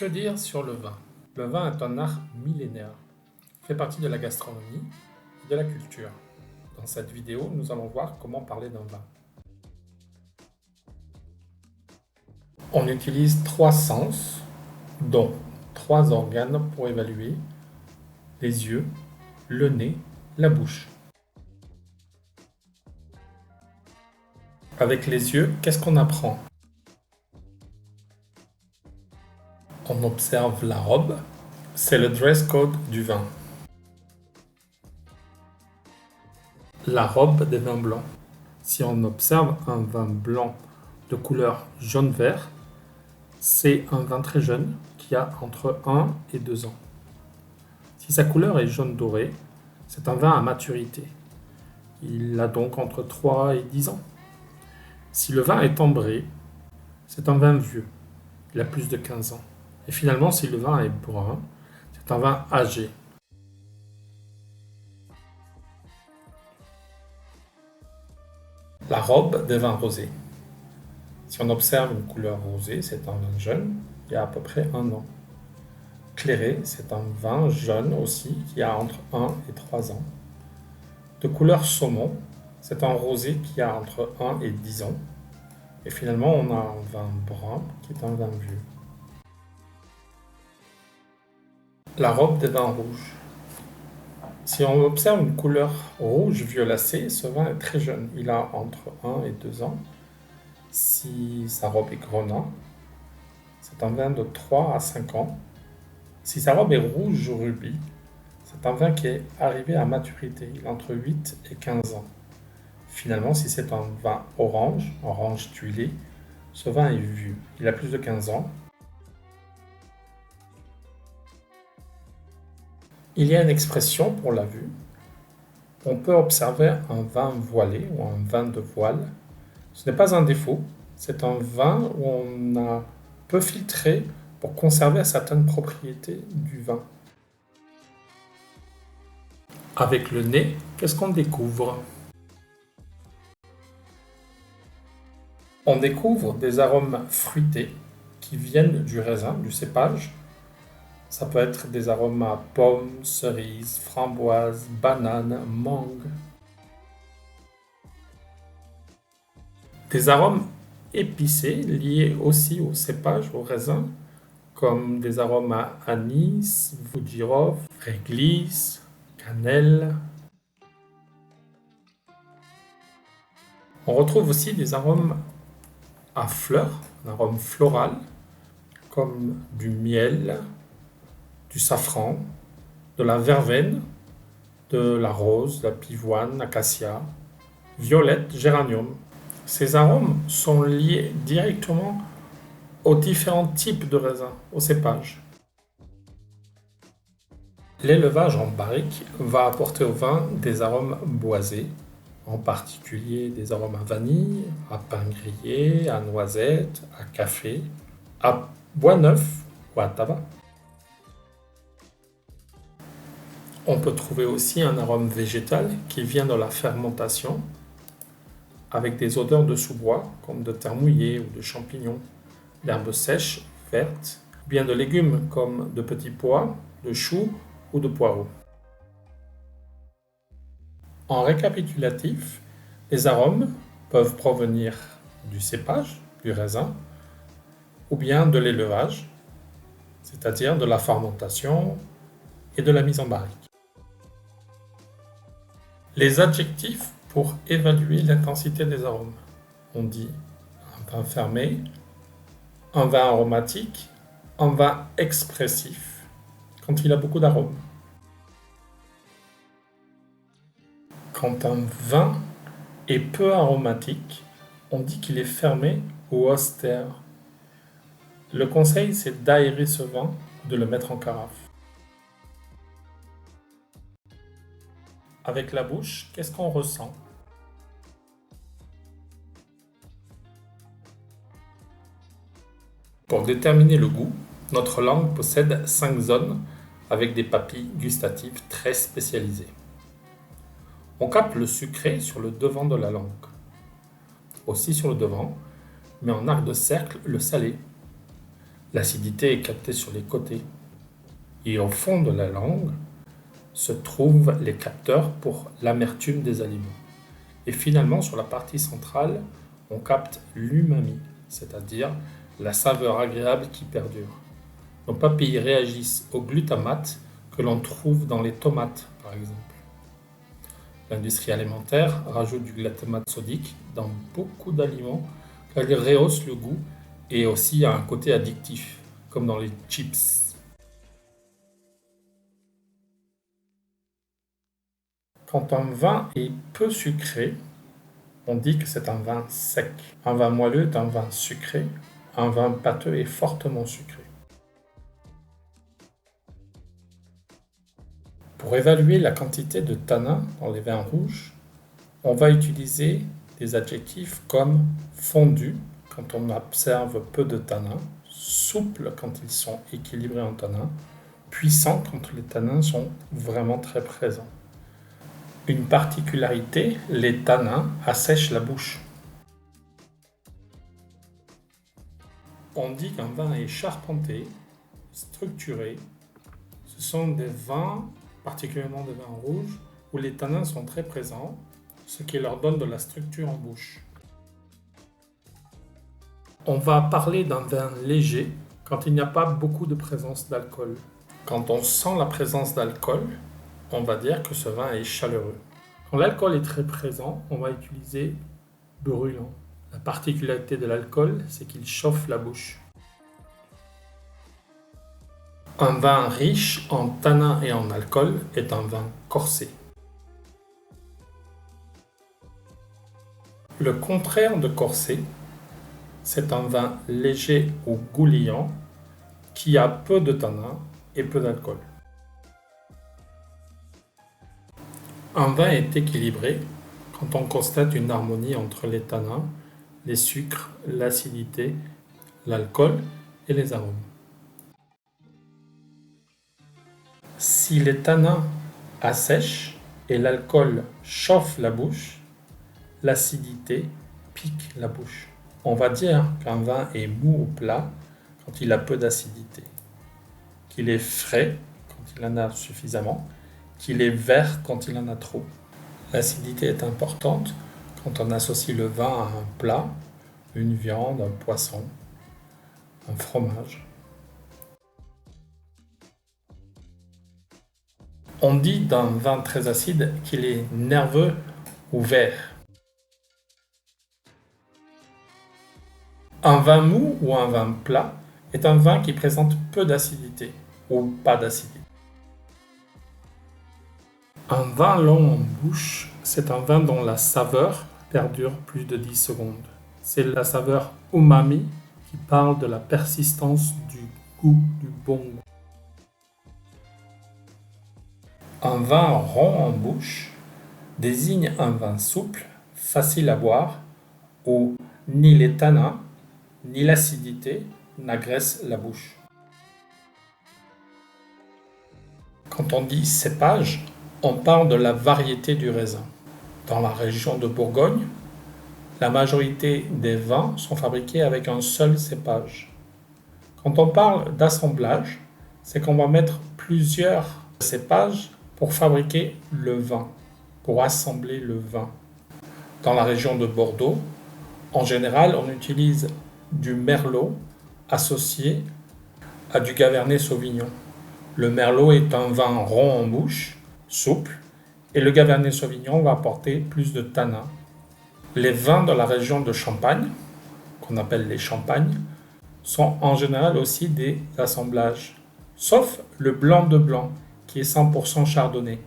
Que dire sur le vin? Le vin est un art millénaire, qui fait partie de la gastronomie et de la culture. Dans cette vidéo, nous allons voir comment parler d'un vin. On utilise trois sens, dont trois organes pour évaluer: les yeux, le nez, la bouche. Avec les yeux, qu'est-ce qu'on apprend? On observe la robe, c'est le dress code du vin. La robe des vins blancs. Si on observe un vin blanc de couleur jaune-vert, c'est un vin très jeune qui a entre 1 et 2 ans. Si sa couleur est jaune doré, c'est un vin à maturité. Il a donc entre 3 et 10 ans. Si le vin est ambré, c'est un vin vieux. Il a plus de 15 ans. Et finalement, si le vin est brun, c'est un vin âgé. La robe des vins rosés. Si on observe une couleur rosée, c'est un vin jeune, il y a à peu près 1 an. Clairé, c'est un vin jeune aussi, qui a entre 1 et 3 ans. De couleur saumon, c'est un rosé qui a entre 1 et 10 ans. Et finalement, on a un vin brun qui est un vin vieux. La robe des vins rouges. Si on observe une couleur rouge violacée, ce vin est très jeune. Il a entre 1 et 2 ans. Si sa robe est grenat, c'est un vin de 3 à 5 ans. Si sa robe est rouge rubis, c'est un vin qui est arrivé à maturité. Il a entre 8 et 15 ans. Finalement, si c'est un vin orange tuilé, ce vin est vieux. Il a plus de 15 ans. Il y a une expression pour la vue. On peut observer un vin voilé ou un vin de voile. Ce n'est pas un défaut, c'est un vin où on a peu filtré pour conserver certaines propriétés du vin. Avec le nez, qu'est-ce qu'on découvre? On découvre des arômes fruités qui viennent du raisin, du cépage. Ça peut être des arômes à pommes, cerises, framboises, bananes, mangue. Des arômes épicés liés aussi au cépage, au raisin, comme des arômes à anis, girofle, réglisse, cannelle. On retrouve aussi des arômes à fleurs, un arôme floral, comme du miel, du safran, de la verveine, de la rose, la pivoine, l'acacia, violette, géranium. Ces arômes sont liés directement aux différents types de raisins, au cépage. L'élevage en barrique va apporter au vin des arômes boisés, en particulier des arômes à vanille, à pain grillé, à noisette, à café, à bois neuf ou à tabac. On peut trouver aussi un arôme végétal qui vient de la fermentation, avec des odeurs de sous-bois, comme de terre mouillée ou de champignons, d'herbes sèches, vertes, ou bien de légumes comme de petits pois, de choux ou de poireaux. En récapitulatif, les arômes peuvent provenir du cépage, du raisin, ou bien de l'élevage, c'est-à-dire de la fermentation et de la mise en barrique. Les adjectifs pour évaluer l'intensité des arômes. On dit un vin fermé, un vin aromatique, un vin expressif, quand il a beaucoup d'arômes. Quand un vin est peu aromatique, on dit qu'il est fermé ou austère. Le conseil, c'est d'aérer ce vin, de le mettre en carafe. Avec la bouche, qu'est-ce qu'on ressent? Pour déterminer le goût, notre langue possède 5 zones avec des papilles gustatives très spécialisées. On capte le sucré sur le devant de la langue, aussi sur le devant, mais en arc de cercle le salé. L'acidité est captée sur les côtés. Et au fond de la langue se trouvent les capteurs pour l'amertume des aliments. Et finalement, sur la partie centrale, on capte l'umami, c'est-à-dire la saveur agréable qui perdure. Nos papilles réagissent au glutamate que l'on trouve dans les tomates, par exemple. L'industrie alimentaire rajoute du glutamate sodique dans beaucoup d'aliments car il rehausse le goût et aussi a un côté addictif, comme dans les chips. Quand un vin est peu sucré, on dit que c'est un vin sec. Un vin moelleux est un vin sucré. Un vin pâteux est fortement sucré. Pour évaluer la quantité de tanin dans les vins rouges, on va utiliser des adjectifs comme fondu quand on observe peu de tanin, souple quand ils sont équilibrés en tanin, puissant quand les tanins sont vraiment très présents. Une particularité, les tanins assèchent la bouche. On dit qu'un vin est charpenté, structuré. Ce sont des vins, particulièrement des vins rouges, où les tanins sont très présents, ce qui leur donne de la structure en bouche. On va parler d'un vin léger quand il n'y a pas beaucoup de présence d'alcool. Quand on sent la présence d'alcool, on va dire que ce vin est chaleureux. Quand l'alcool est très présent, on va utiliser brûlant. La particularité de l'alcool, c'est qu'il chauffe la bouche. Un vin riche en tanins et en alcool est un vin corsé. Le contraire de corsé, c'est un vin léger ou gouliant qui a peu de tanins et peu d'alcool. Un vin est équilibré quand on constate une harmonie entre les tanins, les sucres, l'acidité, l'alcool et les arômes. Si les tanins assèchent et l'alcool chauffe la bouche, l'acidité pique la bouche. On va dire qu'un vin est mou ou plat quand il a peu d'acidité, qu'il est frais quand il en a suffisamment, qu'il est vert quand il en a trop. L'acidité est importante quand on associe le vin à un plat, une viande, un poisson, un fromage. On dit d'un vin très acide qu'il est nerveux ou vert. Un vin mou ou un vin plat est un vin qui présente peu d'acidité ou pas d'acidité. Un vin long en bouche, c'est un vin dont la saveur perdure plus de 10 secondes. C'est la saveur umami qui parle de la persistance du goût, du bon goût. Un vin rond en bouche désigne un vin souple, facile à boire, où ni les tanins ni l'acidité n'agressent la bouche. Quand on dit cépage, on parle de la variété du raisin. Dans la région de Bourgogne, la majorité des vins sont fabriqués avec un seul cépage. Quand on parle d'assemblage, c'est qu'on va mettre plusieurs cépages pour fabriquer le vin, pour assembler le vin. Dans la région de Bordeaux, en général, on utilise du merlot associé à du cabernet sauvignon. Le merlot est un vin rond en bouche, souple, et le cabernet sauvignon va apporter plus de tanins. Les vins de la région de Champagne, qu'on appelle les champagnes, sont en général aussi des assemblages, sauf le blanc de blanc, qui est 100% chardonnay.